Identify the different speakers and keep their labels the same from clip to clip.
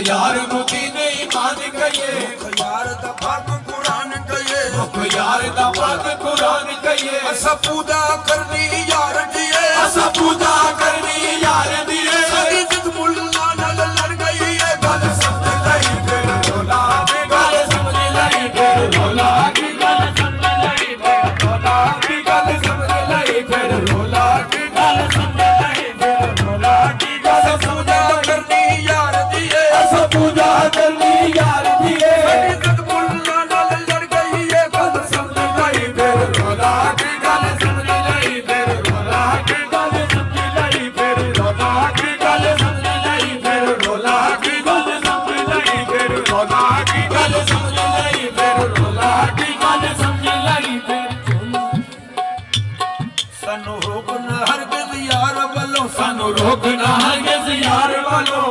Speaker 1: यार मुदीने ईमान कहिए
Speaker 2: यार दा पाक कुरान कहिए
Speaker 1: यार दा पाक कुरान कहिए
Speaker 2: असा पूजा करनी यार दिए
Speaker 1: असा पूजा करनी यार दिए
Speaker 2: सारी जिद मुल्ला नाल लड़ गई है गल
Speaker 1: समझ लई फिर रोला की गल समझ लई फिर रोला की गल समझ लई फिर रोला की गल समझ लई फिर रोला की गल समझ लई फिर रोला की गल
Speaker 2: पूजा करनी यार दिए
Speaker 1: असा पूजा करनी यार दिए
Speaker 2: सारी जिद मुल्ला नाल लड़ गई है गल
Speaker 1: समझ लई फिर रोला की गल समझ लई फिर रोला की गल समझ लई फिर रोला की गल समझ लई फिर रोला की गल समझ लई फिर रोला की गल समझ लई फिर रोला की गल समझ लई फिर
Speaker 2: सानू रोकना हरगिज़ यार वालों
Speaker 1: सानू रोकना हरगिज़ यार वालों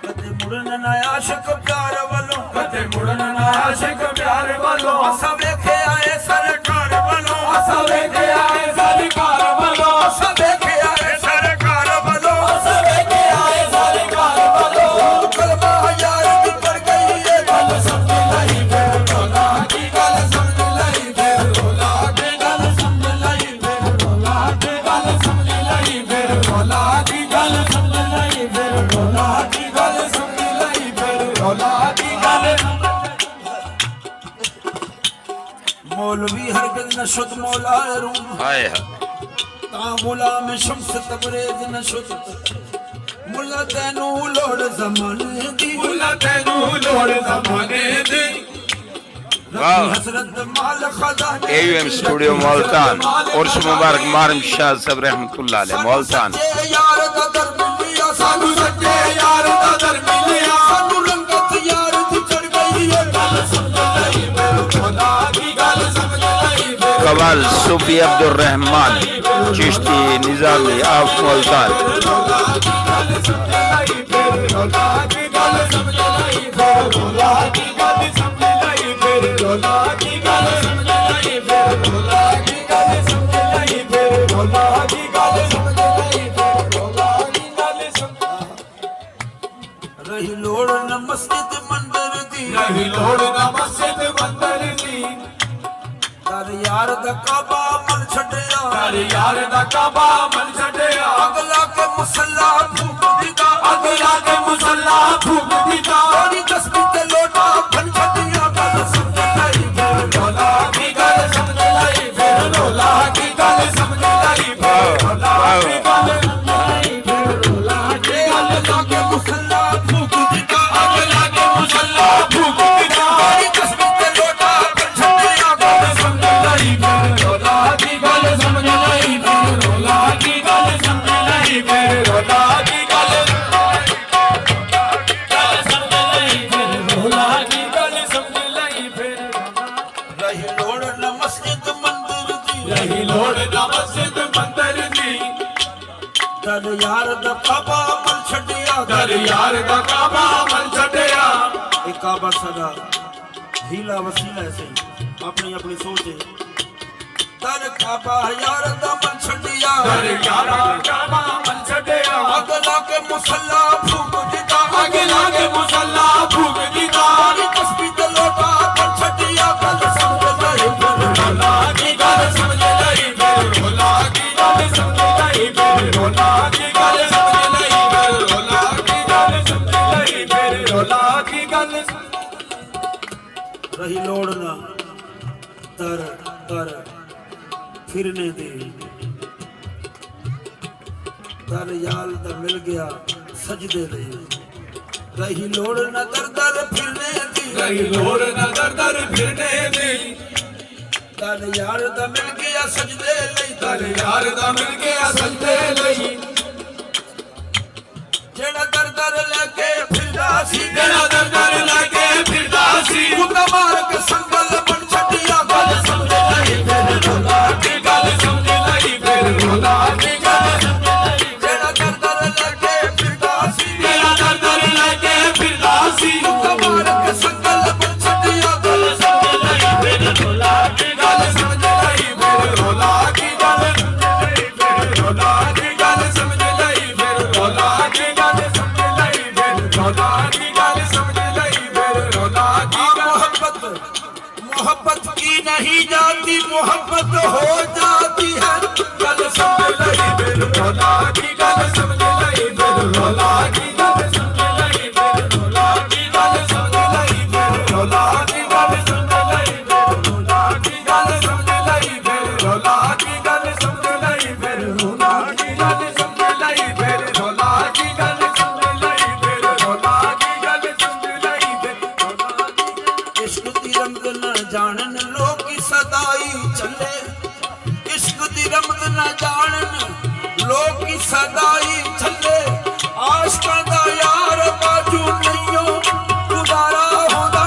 Speaker 2: कदे मुड़न ना आशिक प्यार वालों
Speaker 1: कदे मुड़न ना आशिक प्यार वालों
Speaker 2: असा वेखे आए सरकार वालों
Speaker 1: असा वेखे आए सरकार वालों
Speaker 2: असा वेखे आए सरकार वालों
Speaker 1: असा वेखे आए सरकार वालों
Speaker 2: कलमा यार दी पड़ गई है
Speaker 1: गल समझ लई फिर रोला की गल समझ लई फिर रोला की गल समझ लई फिर रोला की गल समझ लई फिर रोला की गल समझ लई फिर रोला की गल समझ लई फिर रोला की गल
Speaker 2: मौलवी हरगिज़ न शुद्ध मौला रूम
Speaker 3: हाय
Speaker 2: ता मुला में शम्स तबरेज न शुद्ध मुला तैनू लोड़ ज़माने दी
Speaker 1: मुला तैनू लोड़ ज़माने दी
Speaker 3: वाह
Speaker 2: हसरत माल खजाने
Speaker 3: AUM स्टूडियो मुल्तान उर्स मुबारक मारम शाह सब रहमतुल्लाह अलैह मुल्तान
Speaker 2: यार दा दर मिलिया
Speaker 1: सानू सच्चे यार दा दर मिलिया
Speaker 2: सानू रंगत यार दी चढ़ गई है
Speaker 1: गल समझ लई फिर रोला की गल समझ लई फिर
Speaker 3: कवाल सूफी अब्दुल रहमान चिश्ती निजामी ऑफ मुल्तान
Speaker 1: रोला की गल समझ लई फिर रोला की गल समझ लई फिर रोला की गल समझ लई फिर रोला की गल समझ लई फिर रोला की गल समझ लई फिर रोला की गल समझ लई फिर रोला की गल समझ
Speaker 2: रही लोड़ न मस्जिद मंदिर दी
Speaker 1: रही लोड़ ना मस्जिद मंदिर दी
Speaker 2: दर यार दा काबा मन छड़िया
Speaker 1: कर यार दा काबा मन छड़िया
Speaker 2: अगला के मुसल्ला फूक दिता
Speaker 1: अगला के मुसल्ला फूक दिता
Speaker 2: तेरी तस्बीह ते लोटा बन छड़िया गल समझ लई फिर
Speaker 1: रोला की गल समझ लई फिर रोला की गल समझ लई फिर रोला की गल समझ लई फिर रोला की गल
Speaker 2: अगला के मुसल्ला फूक दिता
Speaker 1: अगला के मुसल्ला फूक दिता
Speaker 2: तेरी तस्बीह ते लोटा बन छड़िया गल
Speaker 1: समझ लई फिर रोला की गल समझ लई फिर रोला की गल समझ लई फिर रोला की गल समझ लई फिर रोला की गल समझ लई फिर
Speaker 2: रही लोड़ न मस्जिद मंदिर दी
Speaker 1: रही लोड़ ना मस्जिद मंदिर दी
Speaker 2: दर यार दा काबा मन छड़िया
Speaker 1: कर यार दा काबा मन छड़िया
Speaker 2: एक काबा सदा हीला वसीला से अपनी अपनी सोच है दर काबा यार दा मन छड़िया
Speaker 1: कर यार दा काबा मन छड़िया
Speaker 2: अगला के मुसल्ला फूक दिता
Speaker 1: अगला के मुसल्ला फूक दिता
Speaker 2: तेरी तस्बीह ते लोटा बन छड़िया गल समझ लई फिर
Speaker 1: रोला की गल समझ लई फिर रोला की गल समझ लई फिर रोला की गल समझ लई फिर रोला की गल समझ लई फिर रोला की गल
Speaker 2: रही लोड़ ना दर दर फिरने दे दर याल दा मिल गया सजदे दे रही लोड़ ना दर दर फिरने दी
Speaker 1: रही लोड़ नजर दर फिरने दी
Speaker 2: दर यार दा मिल गया सजदे लई
Speaker 1: कर यार दा मिल गया सजदे लई
Speaker 2: जेड़ा दर दर लेके फिरदा सी
Speaker 1: जेड़ा दर दर लागे फिरदा सी
Speaker 2: मुद्दा मार के संगल बन छड़िया गल समझ लई फिर
Speaker 1: रोला की गल समझ लई फिर रोला की गल समझ लई
Speaker 2: जेड़ा दर दर लेके फिरदा सी
Speaker 1: जेड़ा दर दर लागे फिरदा सी
Speaker 2: मुद्दा मार के संगल बन छड़िया गल
Speaker 1: समझ लई फिर रोला की गल समझ लई फिर रोला की गल समझ लई फिर रोला की गल समझ रौला की गल समझ लई फिर रौला की गल
Speaker 2: मोहब्बत की नहीं जाती, मोहब्बत हो जाती है।
Speaker 1: गल समझ लई फिर रौला की गल समझ लई फिर रौला की गल समझ लई फिर रौला की गल समझ लई फिर रौला की गल समझ लई फिर रौला की गल समझ लई फिर रौला की गल समझ लई फिर रौला की गल समझ लई फिर रौला की गल समझ लई फिर रौला की गल समझ लई फिर रौला की
Speaker 2: इश्क दी रंग न जानन लोग की सदाई चले, इश्क दी रंग न जानन लोग की सदाई चले। आशिकां दा यार बाजू नहियो गुजारा होंदा।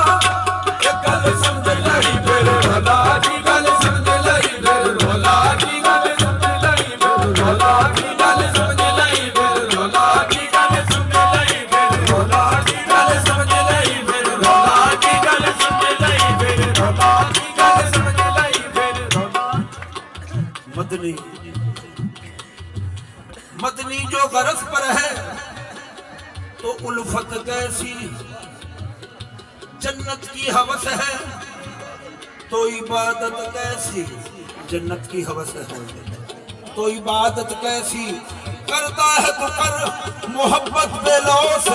Speaker 1: गल समझ लई फिर रौला की गल समझ लई फिर रौला की गल समझ लई फिर रौला की गल समझ लई फिर रौला की गल समझ लई फिर रौला की गल समझ लई फिर रौला की गल समझ लई फिर रौला की गल समझ लई फिर रौला।
Speaker 2: मदनी मदनी जो गरज पर है तो उल्फत कैसी, जन्नत की हवस है तो इबादत कैसी, जन्नत की हवस है तो इबादत कैसी। करता है तो कर मोहब्बत बेलौस,